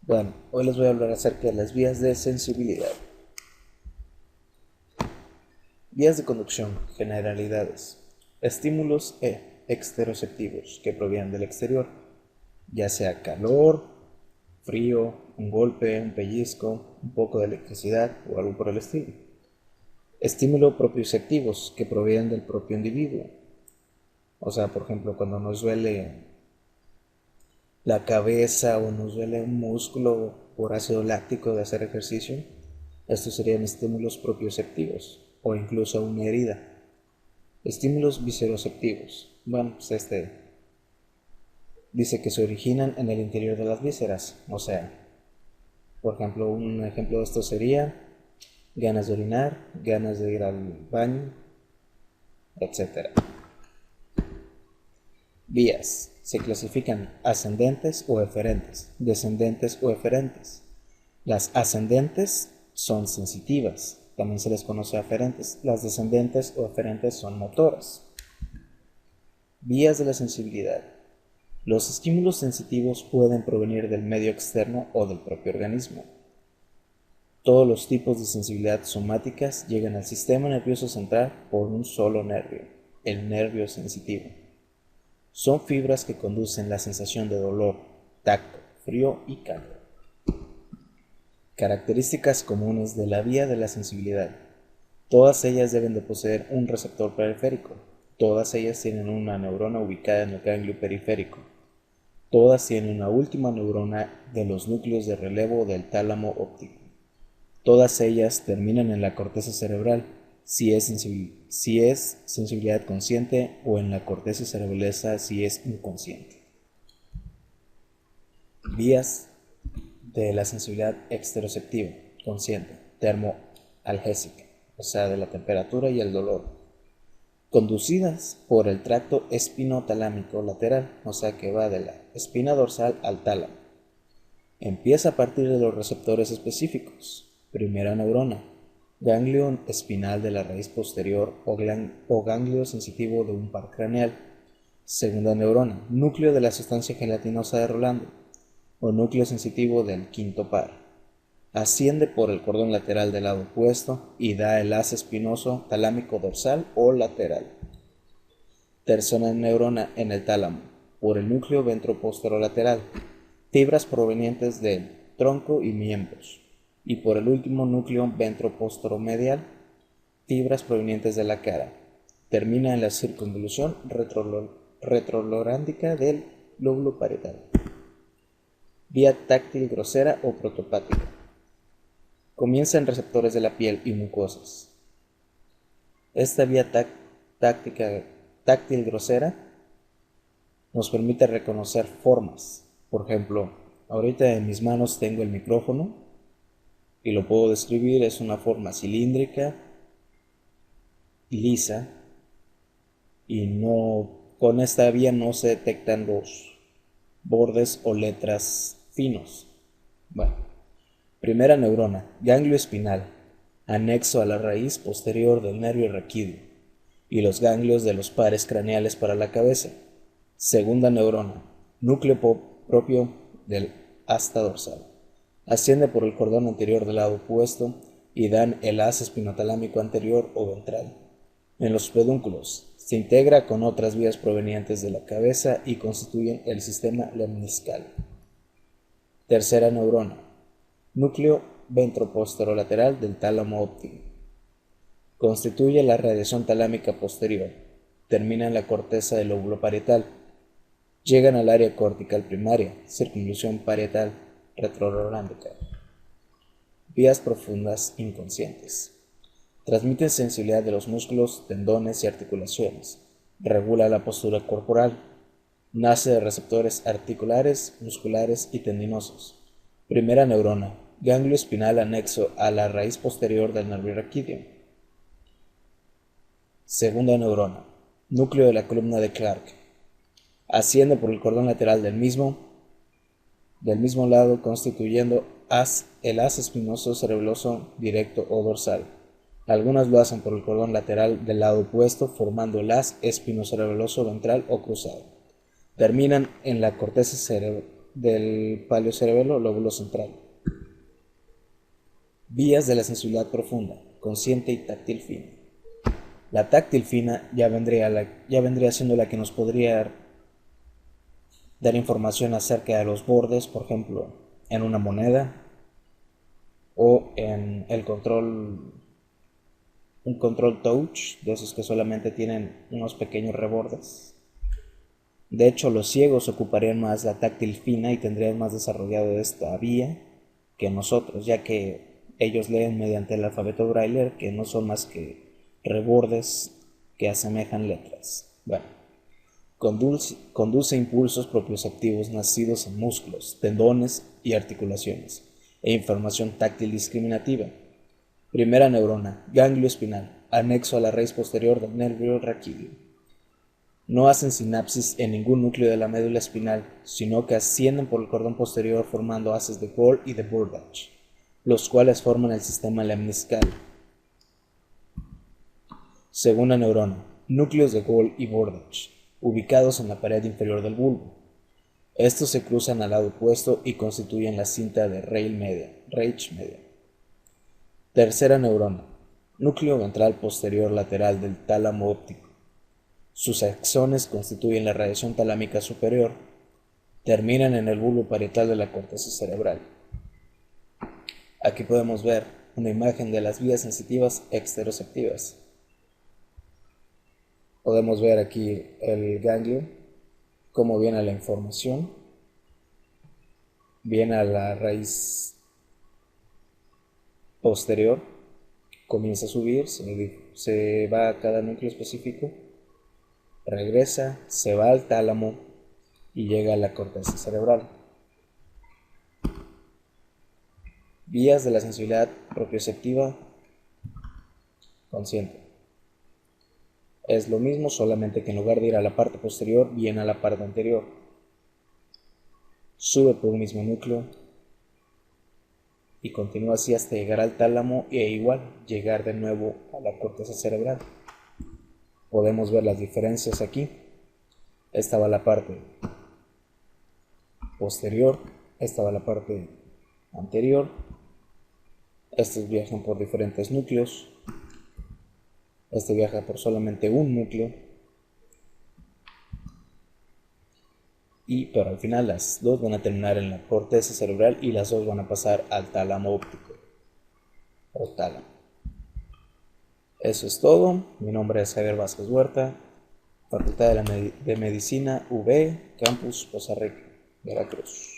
Bueno, hoy les voy a hablar acerca de las vías de sensibilidad. Vías de conducción, generalidades. Estímulos exteroceptivos que provienen del exterior, ya sea calor, frío, un golpe, un pellizco, un poco de electricidad o algo por el estilo. Estímulos propioceptivos que provienen del propio individuo. O sea, por ejemplo, cuando nos duele la cabeza o nos duele un músculo por ácido láctico de hacer ejercicio, estos serían estímulos propioceptivos o incluso una herida. Estímulos visceroceptivos. Bueno, pues dice que se originan en el interior de las vísceras, o sea, por ejemplo, un ejemplo de esto sería ganas de orinar, ganas de ir al baño, etc. Vías. Se clasifican ascendentes o eferentes, descendentes o eferentes. Las ascendentes son sensitivas, también se les conoce aferentes. Las descendentes o eferentes son motoras. Vías de la sensibilidad. Los estímulos sensitivos pueden provenir del medio externo o del propio organismo. Todos los tipos de sensibilidad somáticas llegan al sistema nervioso central por un solo nervio, el nervio sensitivo. Son fibras que conducen la sensación de dolor, tacto, frío y calor. Características comunes de la vía de la sensibilidad. Todas ellas deben de poseer un receptor periférico. Todas ellas tienen una neurona ubicada en el ganglio periférico. Todas tienen una última neurona de los núcleos de relevo del tálamo óptico. Todas ellas terminan en la corteza cerebral, si es sensibilidad consciente, o en la corteza cerebrosa si es inconsciente. Vías de la sensibilidad exteroceptiva, consciente, termoalgésica, o sea, de la temperatura y el dolor, conducidas por el tracto espinotalámico lateral, o sea, que va de la espina dorsal al tálamo. Empieza a partir de los receptores específicos. Primera neurona, ganglio espinal de la raíz posterior o ganglio sensitivo de un par craneal. Segunda neurona, núcleo de la sustancia gelatinosa de Rolando o núcleo sensitivo del quinto par. Asciende por el cordón lateral del lado opuesto y da el haz espinoso talámico dorsal o lateral. Tercera neurona en el tálamo, por el núcleo ventroposterolateral, fibras provenientes del tronco y miembros, y por el último núcleo ventroposteromedial, fibras provenientes de la cara. Termina en la circunvolución retrolorándica del lóbulo parietal. Vía táctil grosera o protopática. Comienza en receptores de la piel y mucosas. Esta vía táctil grosera nos permite reconocer formas. Por ejemplo, ahorita en mis manos tengo el micrófono y lo puedo describir, es una forma cilíndrica y lisa, y con esta vía no se detectan los bordes o letras finos. Bueno, primera neurona, ganglio espinal, anexo a la raíz posterior del nervio raquídeo y los ganglios de los pares craneales para la cabeza. Segunda neurona, núcleo propio del asta dorsal. Asciende por el cordón anterior del lado opuesto y dan el haz espinotalámico anterior o ventral. En los pedúnculos se integra con otras vías provenientes de la cabeza y constituyen el sistema lemniscal. Tercera neurona, núcleo ventroposterolateral del tálamo óptico. Constituye la radiación talámica posterior. Termina en la corteza del lóbulo parietal. Llegan al área cortical primaria, circunvolución parietal retrorolándica. Vías profundas inconscientes. Transmiten sensibilidad de los músculos, tendones y articulaciones. Regula la postura corporal. Nace de receptores articulares, musculares y tendinosos. Primera neurona, ganglio espinal anexo a la raíz posterior del nervio raquídeo. Segunda neurona, núcleo de la columna de Clark. Asciende por el cordón lateral del mismo lado, constituyendo el haz espinoso cerebeloso directo o dorsal. Algunas lo hacen por el cordón lateral del lado opuesto, formando el haz espinocerebeloso ventral o cruzado. Terminan en la corteza del paleocerebelo, lóbulo central. Vías de la sensibilidad profunda, consciente y táctil fina. La táctil fina ya vendría siendo la que nos podría dar información acerca de los bordes, por ejemplo, en una moneda o en un control touch, de esos que solamente tienen unos pequeños rebordes. De hecho, los ciegos ocuparían más la táctil fina y tendrían más desarrollado esta vía que nosotros, ya que ellos leen mediante el alfabeto Braille, que no son más que rebordes que asemejan letras. Bueno, conduce impulsos propioceptivos nacidos en músculos, tendones y articulaciones, e información táctil discriminativa. Primera neurona, ganglio espinal, anexo a la raíz posterior del nervio raquídeo. No hacen sinapsis en ningún núcleo de la médula espinal, sino que ascienden por el cordón posterior formando haces de Gall y de Burdach, los cuales forman el sistema lemniscal. Segunda neurona, núcleos de Gall y Burdach, ubicados en la pared inferior del bulbo. Estos se cruzan al lado opuesto y constituyen la cinta de Reich media. Tercera neurona, núcleo ventral posterior lateral del tálamo óptico. Sus axones constituyen la radiación talámica superior. Terminan en el bulbo parietal de la corteza cerebral. Aquí podemos ver una imagen de las vías sensitivas exteroceptivas. Podemos ver aquí el ganglio, cómo viene la información. Viene a la raíz posterior, comienza a subir, se va a cada núcleo específico, regresa, se va al tálamo y llega a la corteza cerebral. Vías de la sensibilidad propioceptiva consciente. Es lo mismo, solamente que en lugar de ir a la parte posterior, viene a la parte anterior. Sube por un mismo núcleo y continúa así hasta llegar al tálamo e igual llegar de nuevo a la corteza cerebral. Podemos ver las diferencias aquí. Esta va la parte posterior, esta va la parte anterior. Estos viajan por diferentes núcleos. Este viaja por solamente un núcleo. Pero al final las dos van a terminar en la corteza cerebral y las dos van a pasar al tálamo óptico o tálamo. Eso es todo. Mi nombre es Javier Vázquez Huerta, Facultad de Medicina UB, Campus Poza Rica, Veracruz.